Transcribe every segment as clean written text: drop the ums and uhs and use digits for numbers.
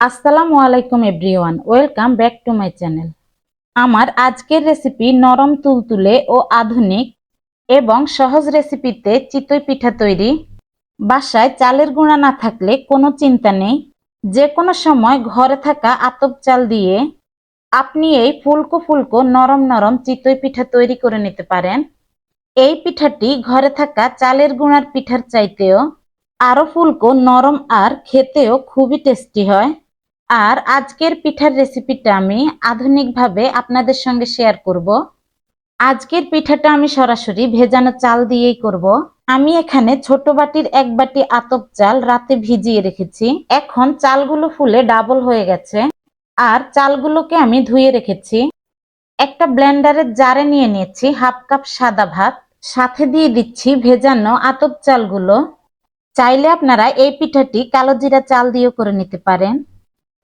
আসসালামু আলাইকুম everyone, welcome back to my channel. আমার আজকের রেসিপি নরম তুলতুলে ও আধুনিক এবং সহজ রেসিপিতে চিতই পিঠা তৈরি। বাসায় চালের গুঁড়া না থাকলে কোনো চিন্তা নেই, যে কোনো সময় ঘরে থাকা আতপ চাল দিয়ে আপনি এই ফুলকো ফুলকো নরম নরম চিতই পিঠা তৈরি করে নিতে পারেন। এই পিঠাটি ঘরে থাকা চালের গুঁড়ার পিঠার চাইতেও আরো ফুলকো নরম আর খেতেও খুবই টেস্টি হয়। আর আজকের পিঠার রেসিপিটা আমি আধুনিকভাবে আপনাদের সঙ্গে শেয়ার করব। আজকের পিঠাটা আমি সরাসরি ভেজানো চাল দিয়েই করব। আমি এখানে ছোট বাটির 1 বাটি আতপ চাল রাতে ভিজিয়ে রেখেছি। এখন চালগুলো ফুলে ডাবল হয়ে গেছে আর চালগুলোকে আমি ধুয়ে রেখেছি। একটা ব্লেন্ডারের জারে নিয়ে নিয়েছি হাফ কাপ সাদা ভাত, সাথে দিয়ে দিচ্ছি ভেজানো আতপ চালগুলো। চাইলে আপনারা এই পিঠাটি কালো জিরা চাল দিয়েও করে নিতে পারেন।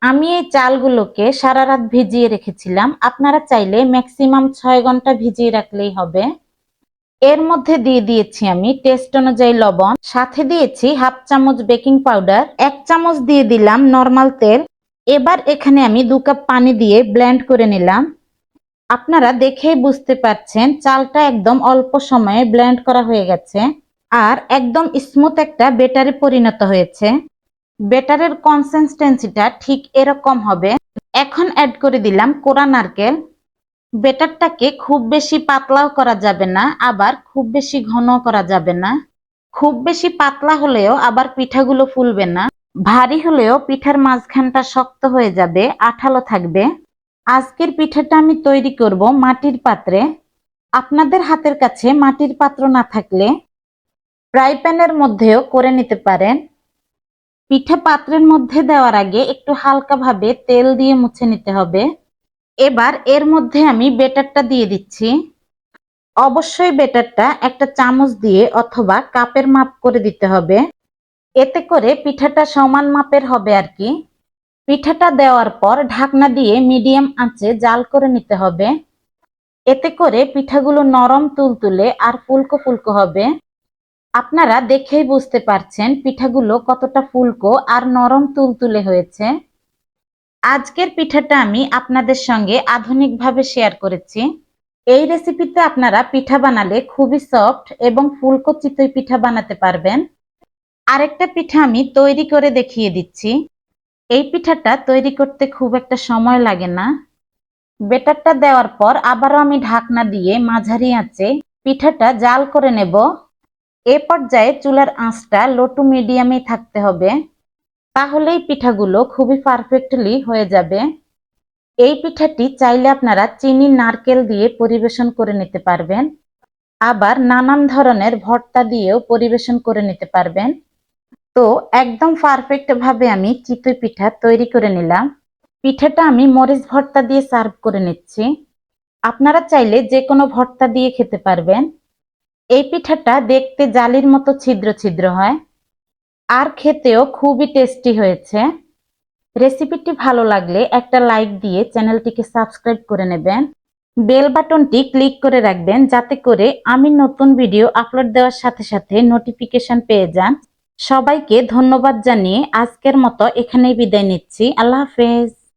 আমি এই চালগুলোকে সারা রাত ভিজিয়ে রেখেছিলাম, আপনারা চাইলে ম্যাক্সিমাম 6 ঘন্টা ভিজিয়ে রাখলেই হবে। এর মধ্যে দিয়ে দিয়েছি আমি টেস্ট অনুযায়ী লবণ, সাথে দিয়েছি হাফ চামচ বেকিং পাউডার, 1 চামচ দিয়ে দিলাম নর্মাল তেল। এবার এখানে আমি 2 কাপ পানি দিয়ে ব্লেন্ড করে নিলাম। আপনারা দেখেই বুঝতে পারছেন চালটা একদম অল্প সময়ে ব্লেন্ড করা হয়ে গেছে আর একদম স্মুথ একটা বেটারে পরিণত হয়েছে। বেটারের কনসিস্টেন্সিটা ঠিক এরকম হবে। এখন অ্যাড করে দিলাম কোরা নারকেল। বেটারটাকে খুব বেশি পাতলাও করা যাবে না, আবার খুব বেশি ঘনও করা যাবে না। খুব বেশি পাতলা হলেও আবার পিঠাগুলো ফুলবে না, ভারী হলেও পিঠার মাঝখানটা শক্ত হয়ে যাবে, আঠালো থাকবে। আজকের পিঠাটা আমি তৈরি করব মাটির পাত্রে। আপনাদের হাতের কাছে মাটির পাত্র না থাকলে ফ্রাই প্যানের মধ্যেও করে নিতে পারেন। পিঠা পাত্রের মধ্যে দেওয়ার আগে একটু হালকাভাবে তেল দিয়ে মুছে নিতে হবে। এবার এর মধ্যে আমি বেটারটা দিয়ে দিচ্ছি। অবশ্যই বেটারটা একটা চামচ দিয়ে অথবা কাপের মাপ করে দিতে হবে, এতে করে পিঠাটা সমান মাপের হবে আর কি। পিঠাটা দেওয়ার পর ঢাকনা দিয়ে মিডিয়াম আঁচে জাল করে নিতে হবে, এতে করে পিঠাগুলো নরম তুলতুলে আর ফুলকো ফুলকো হবে। আপনারা দেখেই বুঝতে পারছেন পিঠাগুলো কতটা ফুলকো আর নরম তুলতুলে হয়েছে। আজকের পিঠাটা আমি আপনাদের সঙ্গে আধুনিকভাবে শেয়ার করেছি। এই রেসিপিতে আপনারা পিঠা বানালে খুবই সফট এবং ফুলকো চিতই পিঠা বানাতে পারবেন। আরেকটা পিঠা আমি তৈরি করে দেখিয়ে দিচ্ছি। এই পিঠাটা তৈরি করতে খুব একটা সময় লাগে না। বেটারটা দেওয়ার পর আবারও আমি ঢাকনা দিয়ে মাঝারি আঁচে পিঠাটা জাল করে নেব। এ পর্যায়ে চুলার আঁচটা লো টু মিডিয়ামে থাকতে হবে, তাহলেই পিঠাগুলো খুবই পারফেক্টলি হয়ে যাবে। এই পিঠাটি চাইলে আপনারা চিনি নারকেল দিয়ে পরিবেশন করে নিতে পারবেন, আবার নানান ধরনের ভর্তা দিয়েও পরিবেশন করে নিতে পারবেন। তো একদম পারফেক্ট ভাবে আমি চিতই পিঠা তৈরি করে নিলাম। পিঠাটা আমি মরিচ ভর্তা দিয়ে সার্ভ করে নিচ্ছি। আপনারা চাইলে যে কোনো ভর্তা দিয়ে খেতে পারবেন। এই পিঠাটা দেখতে জালির মতো ছিদ্র ছিদ্র হয় আর খেতেও খুবই টেস্টি হয়েছে। রেসিপিটি ভালো লাগলে একটা লাইক দিয়ে চ্যানেলটিকে সাবস্ক্রাইব করে নেবেন। বেল বাটনটি ক্লিক করে রাখবেন, যাতে করে আমি নতুন ভিডিও আপলোড দেওয়ার সাথে সাথে নোটিফিকেশন পেয়ে যান। সবাইকে ধন্যবাদ জানিয়ে আজকের মতো এখানেই বিদায় নিচ্ছি। আল্লাহ হাফেজ।